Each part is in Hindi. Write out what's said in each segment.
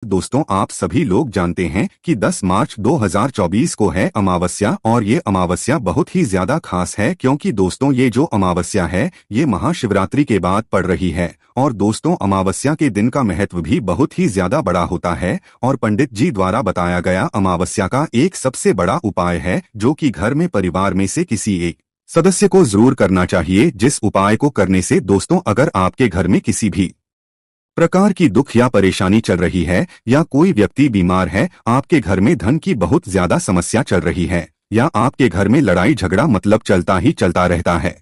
दोस्तों, आप सभी लोग जानते हैं कि 10 मार्च 2024 को है अमावस्या, और ये अमावस्या बहुत ही ज्यादा खास है क्योंकि दोस्तों ये जो अमावस्या है ये महाशिवरात्रि के बाद पड़ रही है। और दोस्तों, अमावस्या के दिन का महत्व भी बहुत ही ज्यादा बड़ा होता है और पंडित जी द्वारा बताया गया अमावस्या का एक सबसे बड़ा उपाय है जो कि घर में परिवार में से किसी एक सदस्य को जरूर करना चाहिए। जिस उपाय को करने से दोस्तों, अगर आपके घर में किसी भी प्रकार की दुख या परेशानी चल रही है या कोई व्यक्ति बीमार है, आपके घर में धन की बहुत ज्यादा समस्या चल रही है या आपके घर में लड़ाई झगड़ा मतलब चलता ही चलता रहता है,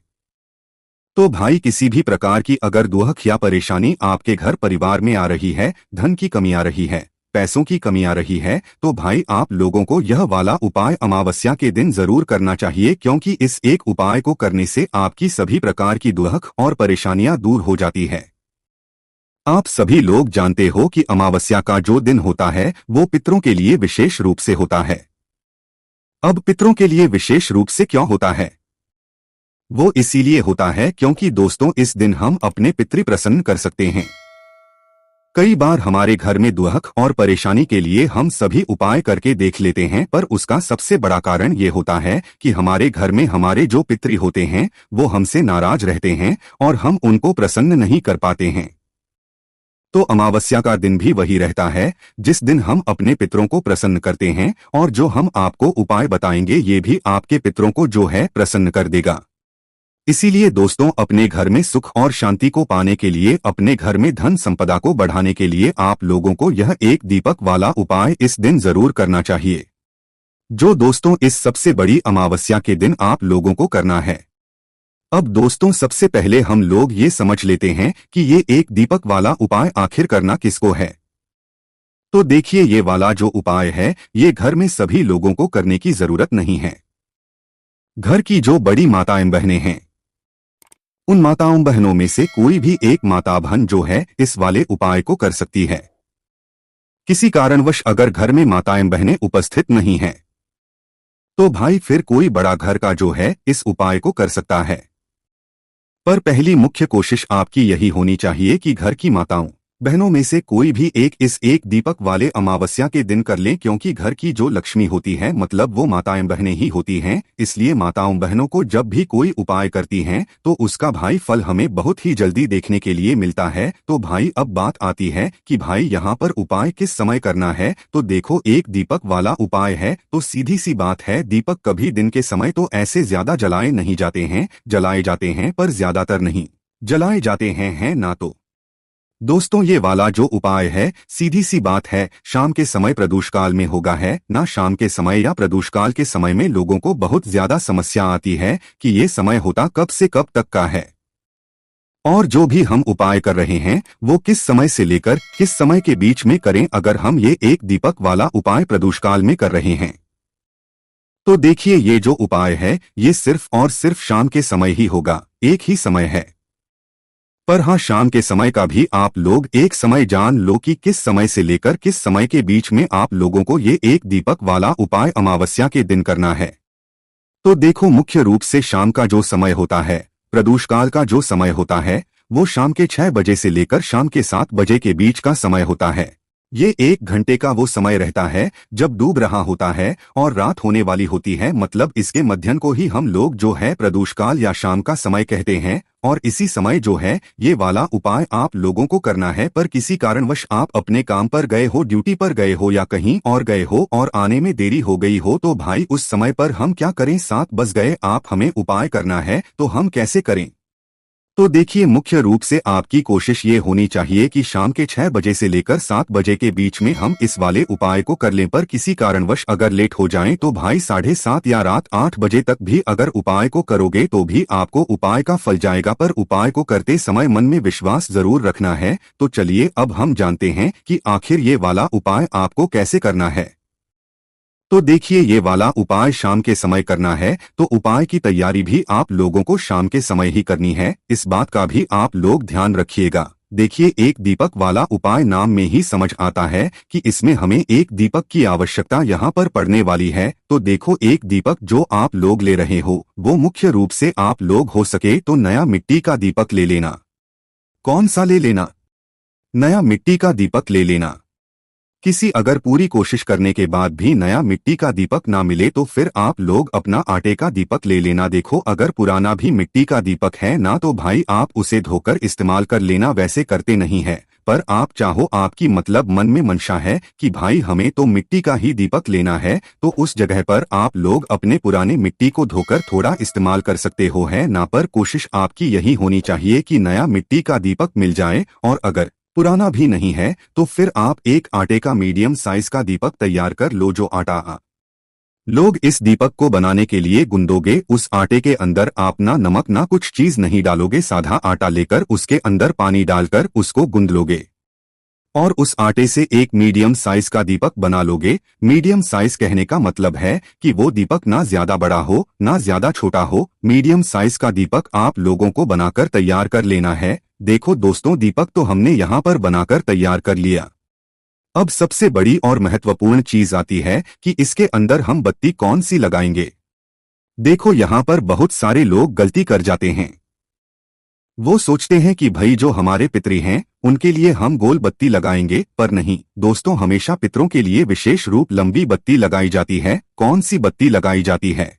तो भाई किसी भी प्रकार की अगर दुख या परेशानी आपके घर परिवार में आ रही है, धन की कमी आ रही है, पैसों की कमी आ रही है, तो भाई आप लोगों को यह वाला उपाय अमावस्या के दिन जरूर करना चाहिए क्योंकि इस एक उपाय को करने से आपकी सभी प्रकार की दुख और परेशानियां दूर हो जाती है। आप सभी लोग जानते हो कि अमावस्या का जो दिन होता है वो पितरों के लिए विशेष रूप से होता है। अब पितरों के लिए विशेष रूप से क्यों होता है? वो इसीलिए होता है क्योंकि दोस्तों इस दिन हम अपने पितृ प्रसन्न कर सकते हैं। कई बार हमारे घर में दुख और परेशानी के लिए हम सभी उपाय करके देख लेते हैं, पर उसका सबसे बड़ा कारण ये होता है कि हमारे घर में हमारे जो पितृ होते हैं वो हमसे नाराज रहते हैं और हम उनको प्रसन्न नहीं कर पाते हैं। तो अमावस्या का दिन भी वही रहता है जिस दिन हम अपने पितरों को प्रसन्न करते हैं, और जो हम आपको उपाय बताएंगे ये भी आपके पितरों को जो है प्रसन्न कर देगा। इसीलिए दोस्तों, अपने घर में सुख और शांति को पाने के लिए, अपने घर में धन संपदा को बढ़ाने के लिए आप लोगों को यह एक दीपक वाला उपाय इस दिन जरूर करना चाहिए, जो दोस्तों इस सबसे बड़ी अमावस्या के दिन आप लोगों को करना है। अब दोस्तों, सबसे पहले हम लोग ये समझ लेते हैं कि ये एक दीपक वाला उपाय आखिर करना किसको है। तो देखिए, ये वाला जो उपाय है ये घर में सभी लोगों को करने की जरूरत नहीं है। घर की जो बड़ी माताएं बहनें हैं, उन माताओं बहनों में से कोई भी एक माता बहन जो है इस वाले उपाय को कर सकती है। किसी कारणवश अगर घर में माताएं बहनें उपस्थित नहीं हैं, तो भाई फिर कोई बड़ा घर का जो है इस उपाय को कर सकता है। पर पहली मुख्य कोशिश आपकी यही होनी चाहिए कि घर की माताओं बहनों में से कोई भी एक इस एक दीपक वाले अमावस्या के दिन कर लें, क्योंकि घर की जो लक्ष्मी होती है मतलब वो माताएं बहनें ही होती हैं। इसलिए माताओं बहनों को जब भी कोई उपाय करती हैं तो उसका भाई फल हमें बहुत ही जल्दी देखने के लिए मिलता है। तो भाई अब बात आती है कि भाई यहाँ पर उपाय किस समय करना है। तो देखो, एक दीपक वाला उपाय है तो सीधी सी बात है, दीपक कभी दिन के समय तो ऐसे ज्यादा जलाए नहीं जाते हैं, जलाए जाते हैं पर ज्यादातर नहीं जलाए जाते हैं ना। तो दोस्तों, ये वाला जो उपाय है सीधी सी बात है शाम के समय प्रदोषकाल में होगा है ना। शाम के समय या प्रदोषकाल के समय में लोगों को बहुत ज्यादा समस्या आती है कि ये समय होता कब से कब तक का है, और जो भी हम उपाय कर रहे हैं वो किस समय से लेकर किस समय के बीच में करें। अगर हम ये एक दीपक वाला उपाय प्रदोषकाल में कर रहे हैं तो देखिए, ये जो उपाय है ये सिर्फ और सिर्फ शाम के समय ही होगा, एक ही समय है। पर हाँ, शाम के समय का भी आप लोग एक समय जान लो कि किस समय से लेकर किस समय के बीच में आप लोगों को ये एक दीपक वाला उपाय अमावस्या के दिन करना है। तो देखो, मुख्य रूप से शाम का जो समय होता है, प्रदोषकाल का जो समय होता है, वो शाम के 6 बजे से लेकर शाम के 7 बजे के बीच का समय होता है। ये 1 घंटे का वो समय रहता है जब डूब रहा होता है और रात होने वाली होती है, मतलब इसके मध्याह्न को ही हम लोग जो है प्रदोषकाल या शाम का समय कहते हैं। और इसी समय जो है ये वाला उपाय आप लोगों को करना है। पर किसी कारणवश आप अपने काम पर गए हो, ड्यूटी पर गए हो या कहीं और गए हो और आने में देरी हो गई हो, तो भाई उस समय पर हम क्या करें, 7 बज गए, आप हमें उपाय करना है तो हम कैसे करें। तो देखिए, मुख्य रूप से आपकी कोशिश ये होनी चाहिए कि शाम के 6 बजे से लेकर 7 बजे के बीच में हम इस वाले उपाय को कर लें। पर किसी कारणवश अगर लेट हो जाएं तो भाई 7:30 या रात 8 बजे तक भी अगर उपाय को करोगे तो भी आपको उपाय का फल जाएगा। पर उपाय को करते समय मन में विश्वास जरूर रखना है। तो चलिए अब हम जानते हैं कि आखिर ये वाला उपाय आपको कैसे करना है। तो देखिए, ये वाला उपाय शाम के समय करना है तो उपाय की तैयारी भी आप लोगों को शाम के समय ही करनी है, इस बात का भी आप लोग ध्यान रखिएगा। देखिए, एक दीपक वाला उपाय नाम में ही समझ आता है कि इसमें हमें एक दीपक की आवश्यकता यहाँ पर पड़ने वाली है। तो देखो, एक दीपक जो आप लोग ले रहे हो वो मुख्य रूप से आप लोग हो सके तो नया मिट्टी का दीपक ले लेना। कौन सा ले लेना? नया मिट्टी का दीपक ले लेना। किसी अगर पूरी कोशिश करने के बाद भी नया मिट्टी का दीपक ना मिले तो फिर आप लोग अपना आटे का दीपक ले लेना। देखो अगर पुराना भी मिट्टी का दीपक है ना तो भाई आप उसे धोकर इस्तेमाल कर लेना। वैसे करते नहीं है पर आप चाहो, आपकी मतलब मन में मंशा है कि भाई हमें तो मिट्टी का ही दीपक लेना है, तो उस जगह पर आप लोग अपने पुराने मिट्टी को धोकर थोड़ा इस्तेमाल कर सकते हो, है ना। पर कोशिश आपकी यही होनी चाहिए कि नया मिट्टी का दीपक मिल जाए। और अगर पुराना भी नहीं है तो फिर आप एक आटे का मीडियम साइज का दीपक तैयार कर लो। जो आटा लोग इस दीपक को बनाने के लिए गूंदोगे, उस आटे के अंदर आप ना नमक ना कुछ चीज नहीं डालोगे, साधा आटा लेकर उसके अंदर पानी डालकर उसको गूंद लोगे और उस आटे से एक मीडियम साइज का दीपक बना लोगे। मीडियम साइज कहने का मतलब है कि वो दीपक ना ज्यादा बड़ा हो ना ज्यादा छोटा हो, मीडियम साइज का दीपक आप लोगों को बनाकर तैयार कर लेना है। देखो दोस्तों, दीपक तो हमने यहाँ पर बनाकर तैयार कर लिया। अब सबसे बड़ी और महत्वपूर्ण चीज आती है कि इसके अंदर हम बत्ती कौन सी लगाएंगे। देखो यहाँ पर बहुत सारे लोग गलती कर जाते हैं। वो सोचते हैं कि भाई जो हमारे पितरी हैं उनके लिए हम गोल बत्ती लगाएंगे, पर नहीं दोस्तों, हमेशा पितरों के लिए विशेष रूप लंबी बत्ती लगाई जाती है। कौन सी बत्ती लगाई जाती है?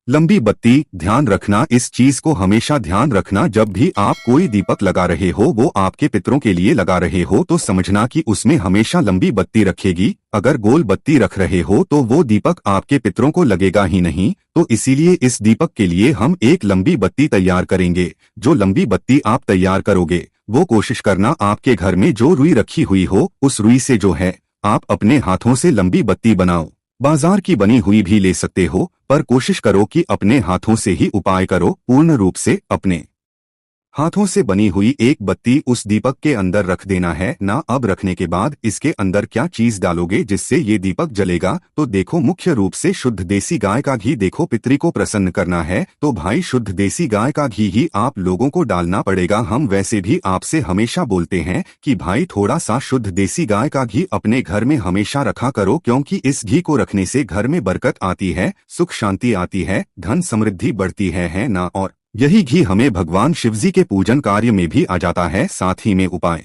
लंबी बत्ती। ध्यान रखना, इस चीज को हमेशा ध्यान रखना, जब भी आप कोई दीपक लगा रहे हो वो आपके पितरों के लिए लगा रहे हो तो समझना कि उसमें हमेशा लंबी बत्ती रखेगी। अगर गोल बत्ती रख रहे हो तो वो दीपक आपके पितरों को लगेगा ही नहीं। तो इसीलिए इस दीपक के लिए हम एक लंबी बत्ती तैयार करेंगे। जो लंबी बत्ती आप तैयार करोगे वो कोशिश करना आपके घर में जो रुई रखी हुई हो उस रुई से जो है आप अपने हाथों से लंबी बत्ती बनाओ। बाजार की बनी हुई भी ले सकते हो, पर कोशिश करो कि अपने हाथों से ही उपाय करो। पूर्ण रूप से अपने हाथों से बनी हुई एक बत्ती उस दीपक के अंदर रख देना है ना। अब रखने के बाद इसके अंदर क्या चीज डालोगे जिससे ये दीपक जलेगा? तो देखो, मुख्य रूप से शुद्ध देसी गाय का घी। देखो पितरी को प्रसन्न करना है तो भाई शुद्ध देसी गाय का घी ही आप लोगों को डालना पड़ेगा। हम वैसे भी आपसे हमेशा बोलते हैं कि भाई थोड़ा सा शुद्ध देसी गाय का घी अपने घर में हमेशा रखा करो, क्योंकि इस घी को रखने से घर में बरकत आती है, सुख शांति आती है, धन समृद्धि बढ़ती है ना। और यही घी हमें भगवान शिवजी के पूजन कार्य में भी आ जाता है, साथ ही में उपाय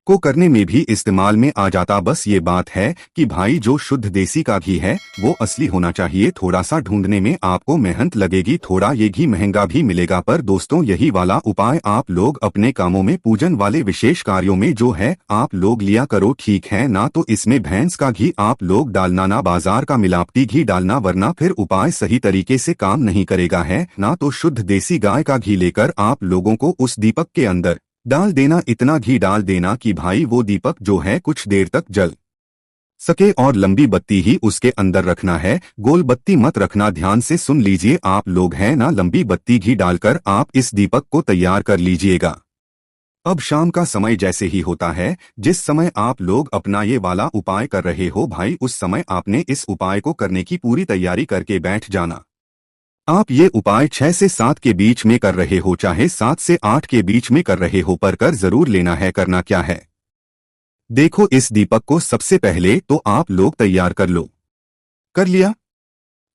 को करने में भी इस्तेमाल में आ जाता। बस ये बात है कि भाई जो शुद्ध देसी का घी है वो असली होना चाहिए। थोड़ा सा ढूंढने में आपको मेहनत लगेगी, थोड़ा ये घी महंगा भी मिलेगा, पर दोस्तों यही वाला उपाय आप लोग अपने कामों में, पूजन वाले विशेष कार्यों में जो है आप लोग लिया करो, ठीक है ना। तो इसमें भैंस का घी आप लोग डालना ना, बाजार का मिलावटी घी डालना, वरना फिर उपाय सही तरीके से काम नहीं करेगा, है ना। तो शुद्ध देसी गाय का घी लेकर आप लोगों को उस दीपक के अंदर डाल देना। इतना घी डाल देना कि भाई वो दीपक जो है कुछ देर तक जल सके, और लंबी बत्ती ही उसके अंदर रखना है, गोल बत्ती मत रखना। ध्यान से सुन लीजिए आप लोग, है ना। लंबी बत्ती घी डालकर आप इस दीपक को तैयार कर लीजिएगा। अब शाम का समय जैसे ही होता है, जिस समय आप लोग अपना ये वाला उपाय कर रहे हो भाई, उस समय आपने इस उपाय को करने की पूरी तैयारी करके बैठ जाना। आप ये उपाय 6 से 7 के बीच में कर रहे हो, चाहे 7 से 8 के बीच में कर रहे हो, पर कर जरूर लेना है। करना क्या है? देखो, इस दीपक को सबसे पहले तो आप लोग तैयार कर लो। कर लिया?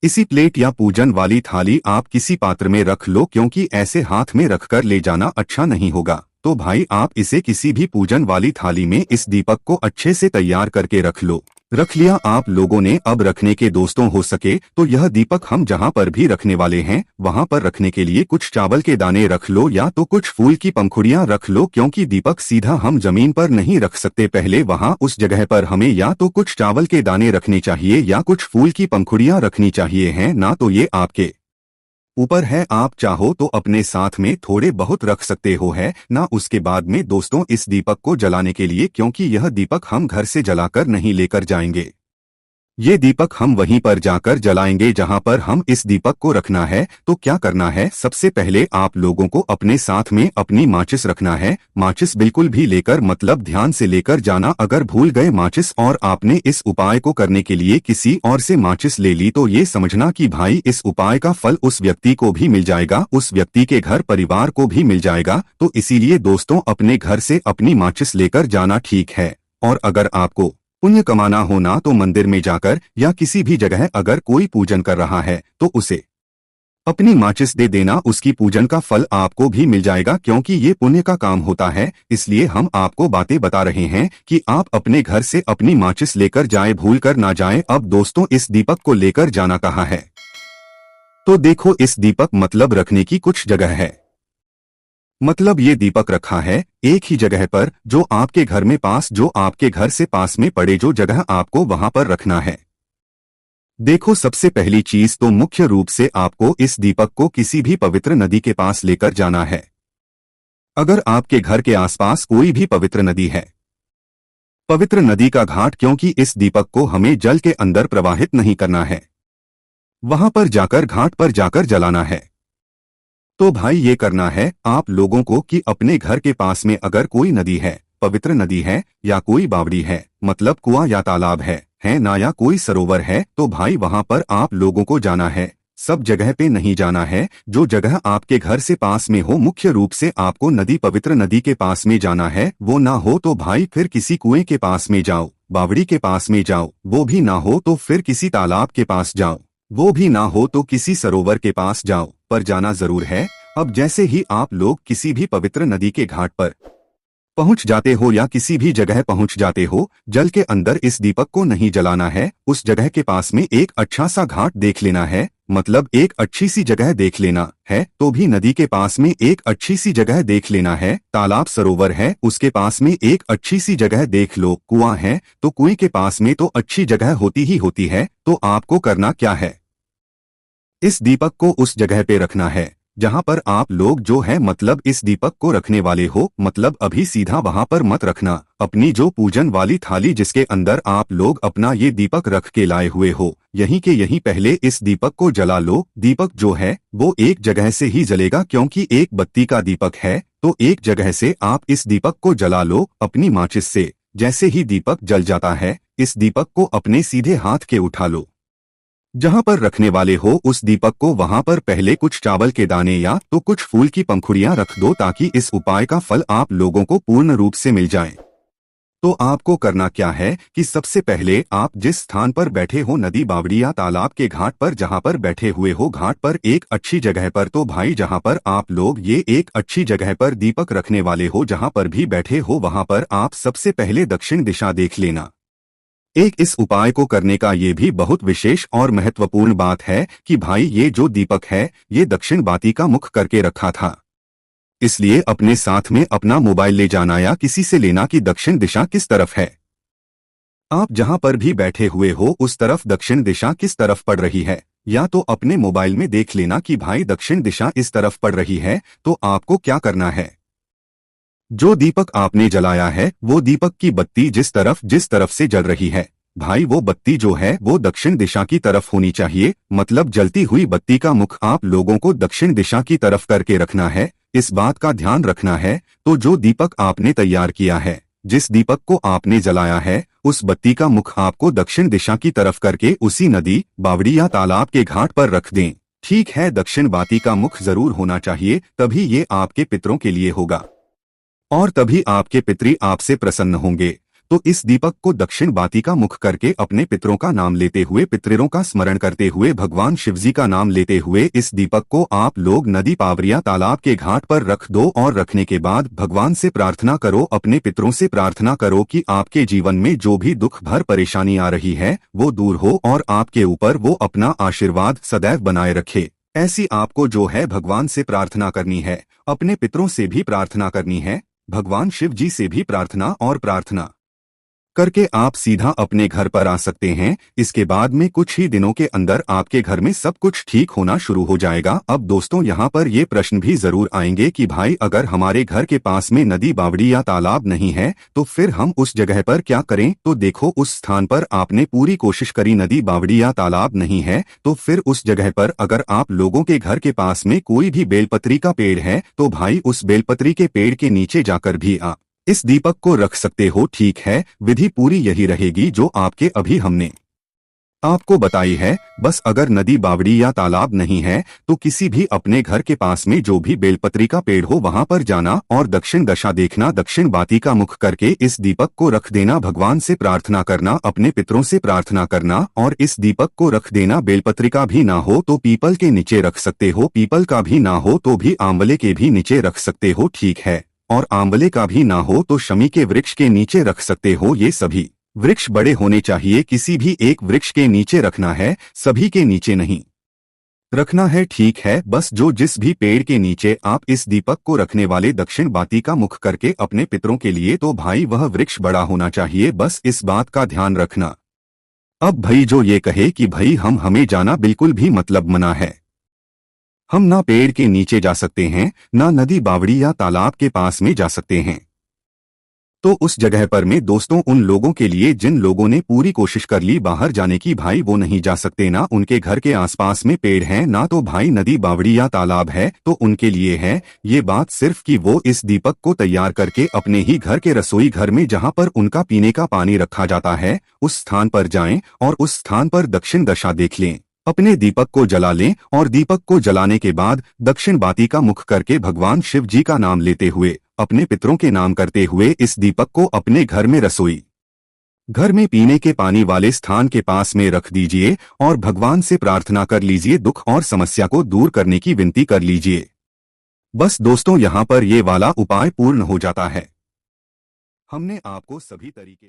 इसी प्लेट या पूजन वाली थाली आप किसी पात्र में रख लो, क्योंकि ऐसे हाथ में रखकर ले जाना अच्छा नहीं होगा। तो भाई आप इसे किसी भी पूजन वाली थाली में इस दीपक को अच्छे से तैयार करके रख लो। रख लिया आप लोगों ने? अब रखने के दोस्तों हो सके तो यह दीपक हम जहां पर भी रखने वाले हैं वहां पर रखने के लिए कुछ चावल के दाने रख लो या तो कुछ फूल की पंखुड़ियां रख लो, क्योंकि दीपक सीधा हम जमीन पर नहीं रख सकते। पहले वहां उस जगह पर हमें या तो कुछ चावल के दाने रखने चाहिए या कुछ फूल की पंखुड़ियां रखनी चाहिए, है ना। तो ये आपके ऊपर है, आप चाहो तो अपने साथ में थोड़े बहुत रख सकते हो, है ना। उसके बाद में दोस्तों इस दीपक को जलाने के लिए, क्योंकि यह दीपक हम घर से जलाकर नहीं लेकर जाएंगे, ये दीपक हम वहीं पर जाकर जलाएंगे जहां पर हम इस दीपक को रखना है। तो क्या करना है? सबसे पहले आप लोगों को अपने साथ में अपनी माचिस रखना है। माचिस बिल्कुल भी लेकर, मतलब ध्यान से लेकर जाना। अगर भूल गए माचिस और आपने इस उपाय को करने के लिए किसी और से माचिस ले ली तो ये समझना कि भाई इस उपाय का फल उस व्यक्ति को भी मिल जाएगा, उस व्यक्ति के घर परिवार को भी मिल जाएगा। तो इसीलिए दोस्तों अपने घर से अपनी माचिस लेकर जाना, ठीक है। और अगर आपको पुण्य कमाना हो ना तो मंदिर में जाकर या किसी भी जगह अगर कोई पूजन कर रहा है तो उसे अपनी माचिस दे देना, उसकी पूजन का फल आपको भी मिल जाएगा, क्योंकि ये पुण्य का काम होता है। इसलिए हम आपको बातें बता रहे हैं कि आप अपने घर से अपनी माचिस लेकर जाएं, भूल कर ना जाएं। अब दोस्तों, इस दीपक को लेकर जाना कहाँ है? तो देखो, इस दीपक मतलब रखने की कुछ जगह है। मतलब ये दीपक रखा है एक ही जगह पर, जो आपके घर में पास, जो आपके घर से पास में पड़े, जो जगह आपको वहां पर रखना है। देखो, सबसे पहली चीज तो मुख्य रूप से आपको इस दीपक को किसी भी पवित्र नदी के पास लेकर जाना है। अगर आपके घर के आसपास कोई भी पवित्र नदी है, पवित्र नदी का घाट, क्योंकि इस दीपक को हमें जल के अंदर प्रवाहित नहीं करना है, वहां पर जाकर, घाट पर जाकर जलाना है। तो भाई ये करना है आप लोगों को कि अपने घर के पास में अगर कोई नदी है, पवित्र नदी है, या कोई बावड़ी है, मतलब कुआं या तालाब है ना, या कोई सरोवर है, तो भाई वहां पर आप लोगों को जाना है। सब जगह पे नहीं जाना है, जो जगह आपके घर से पास में हो। मुख्य रूप से आपको नदी, पवित्र नदी के पास में जाना है। वो ना हो तो भाई फिर किसी कुएं के पास में जाओ, बावड़ी के पास में जाओ। वो भी ना हो तो फिर किसी तालाब के पास जाओ। वो भी ना हो तो किसी सरोवर के पास जाओ, पर जाना जरूर है। अब जैसे ही आप लोग किसी भी पवित्र नदी के घाट पर पहुंच जाते हो या किसी भी जगह पहुंच जाते हो, जल के अंदर इस दीपक को नहीं जलाना है। उस जगह के पास में एक अच्छा सा घाट देख लेना है, मतलब एक अच्छी सी जगह देख लेना है। तो भी नदी के पास में एक अच्छी सी जगह देख लेना है। तालाब, सरोवर है, उसके पास में एक अच्छी सी जगह देख लो। कुआं है तो कुएं के पास में तो अच्छी जगह होती ही होती है। तो आपको करना क्या है? इस दीपक को उस जगह पे रखना है जहां पर आप लोग जो है, मतलब इस दीपक को रखने वाले हो। मतलब अभी सीधा वहां पर मत रखना। अपनी जो पूजन वाली थाली जिसके अंदर आप लोग अपना ये दीपक रख के लाए हुए हो, यहीं के यहीं पहले इस दीपक को जला लो। दीपक जो है वो एक जगह से ही जलेगा, क्योंकि एक बत्ती का दीपक है। तो एक जगह से आप इस दीपक को जला लो अपनी माचिस से। जैसे ही दीपक जल जाता है, इस दीपक को अपने सीधे हाथ के उठा लो। जहां पर रखने वाले हो उस दीपक को, वहां पर पहले कुछ चावल के दाने या तो कुछ फूल की पंखुड़ियां रख दो, ताकि इस उपाय का फल आप लोगों को पूर्ण रूप से मिल जाए। तो आपको करना क्या है कि सबसे पहले आप जिस स्थान पर बैठे हो, नदी, बावड़ी या तालाब के घाट पर जहां पर बैठे हुए हो, घाट पर एक अच्छी जगह पर, तो भाई जहां पर आप लोग ये एक अच्छी जगह पर दीपक रखने वाले हो, जहां पर भी बैठे हो, वहां पर आप सबसे पहले दक्षिण दिशा देख लेना। एक इस उपाय को करने का ये भी बहुत विशेष और महत्वपूर्ण बात है कि भाई ये जो दीपक है ये दक्षिण बाती का मुख करके रखा था। इसलिए अपने साथ में अपना मोबाइल ले जाना या किसी से लेना कि दक्षिण दिशा किस तरफ है। आप जहां पर भी बैठे हुए हो उस तरफ दक्षिण दिशा किस तरफ पड़ रही है, या तो अपने मोबाइल में देख लेना कि भाई दक्षिण दिशा इस तरफ पड़ रही है। तो आपको क्या करना है, जो दीपक आपने जलाया है वो दीपक की बत्ती जिस तरफ से जल रही है, भाई वो बत्ती जो है वो दक्षिण दिशा की तरफ होनी चाहिए। मतलब जलती हुई बत्ती का मुख आप लोगों को दक्षिण दिशा की तरफ करके रखना है। इस बात का ध्यान रखना है। तो जो दीपक आपने तैयार किया है, जिस दीपक को आपने जलाया है, उस बत्ती का मुख आपको दक्षिण दिशा की तरफ करके उसी नदी, बावड़ी या तालाब के घाट पर रख दें। ठीक है, दक्षिण बाती का मुख जरूर होना चाहिए, तभी ये आपके पितरों के लिए होगा और तभी आपके पितरी आपसे प्रसन्न होंगे। तो इस दीपक को दक्षिण बाती का मुख करके अपने पितरों का नाम लेते हुए, पितरों का स्मरण करते हुए, भगवान शिवजी का नाम लेते हुए इस दीपक को आप लोग नदी, पावरिया, तालाब के घाट पर रख दो। और रखने के बाद भगवान से प्रार्थना करो, अपने पितरों से प्रार्थना करो कि आपके जीवन में जो भी दुख भर परेशानी आ रही है वो दूर हो और आपके ऊपर वो अपना आशीर्वाद सदैव बनाए रखे। ऐसी आपको जो है भगवान से प्रार्थना करनी है, अपने पितरों से भी प्रार्थना करनी है, भगवान शिव जी से भी प्रार्थना और प्रार्थना करके आप सीधा अपने घर पर आ सकते हैं। इसके बाद में कुछ ही दिनों के अंदर आपके घर में सब कुछ ठीक होना शुरू हो जाएगा। अब दोस्तों, यहाँ पर ये प्रश्न भी जरूर आएंगे कि भाई अगर हमारे घर के पास में नदी, बावड़ी या तालाब नहीं है तो फिर हम उस जगह पर क्या करें? तो देखो, उस स्थान पर आपने पूरी कोशिश करी, नदी, बावड़ी या तालाब नहीं है, तो फिर उस जगह पर अगर आप लोगों के घर के पास में कोई भी बेलपत्री का पेड़ है तो भाई उस बेलपत्री के पेड़ के नीचे जाकर भी आप इस दीपक को रख सकते हो। ठीक है, विधि पूरी यही रहेगी जो आपके अभी हमने आपको बताई है। बस अगर नदी, बावड़ी या तालाब नहीं है तो किसी भी अपने घर के पास में जो भी बेलपत्री का पेड़ हो वहां पर जाना और दक्षिण दशा देखना, दक्षिण बाती का मुख करके इस दीपक को रख देना, भगवान से प्रार्थना करना, अपने पितरों से प्रार्थना करना और इस दीपक को रख देना। बेलपत्री का भी ना हो तो पीपल के नीचे रख सकते हो, पीपल का भी ना हो तो भी आंवले के भी नीचे रख सकते हो, ठीक है। और आंवले का भी ना हो तो शमी के वृक्ष के नीचे रख सकते हो। ये सभी वृक्ष बड़े होने चाहिए, किसी भी एक वृक्ष के नीचे रखना है, सभी के नीचे नहीं रखना है, ठीक है। बस जो जिस भी पेड़ के नीचे आप इस दीपक को रखने वाले दक्षिण बाती का मुख करके अपने पितरों के लिए, तो भाई वह वृक्ष बड़ा होना चाहिए, बस इस बात का ध्यान रखना। अब भाई जो ये कहे कि भाई हमें जाना बिल्कुल भी मतलब मना है, हम ना पेड़ के नीचे जा सकते हैं, ना नदी, बावड़ी या तालाब के पास में जा सकते हैं, तो उस जगह पर में दोस्तों उन लोगों के लिए जिन लोगों ने पूरी कोशिश कर ली बाहर जाने की, भाई वो नहीं जा सकते, ना उनके घर के आसपास में पेड़ हैं, ना तो भाई नदी, बावड़ी या तालाब है, तो उनके लिए है ये बात सिर्फ कि वो इस दीपक को तैयार करके अपने ही घर के रसोई घर में जहां पर उनका पीने का पानी रखा जाता है उस स्थान पर जाएं और उस स्थान पर दक्षिण दशा देख लें, अपने दीपक को जला लें और दीपक को जलाने के बाद दक्षिण बाती का मुख करके भगवान शिव जी का नाम लेते हुए, अपने पितरों के नाम करते हुए इस दीपक को अपने घर में रसोई घर में पीने के पानी वाले स्थान के पास में रख दीजिए और भगवान से प्रार्थना कर लीजिए, दुख और समस्या को दूर करने की विनती कर लीजिए। बस दोस्तों यहाँ पर ये वाला उपाय पूर्ण हो जाता है। हमने आपको सभी तरीके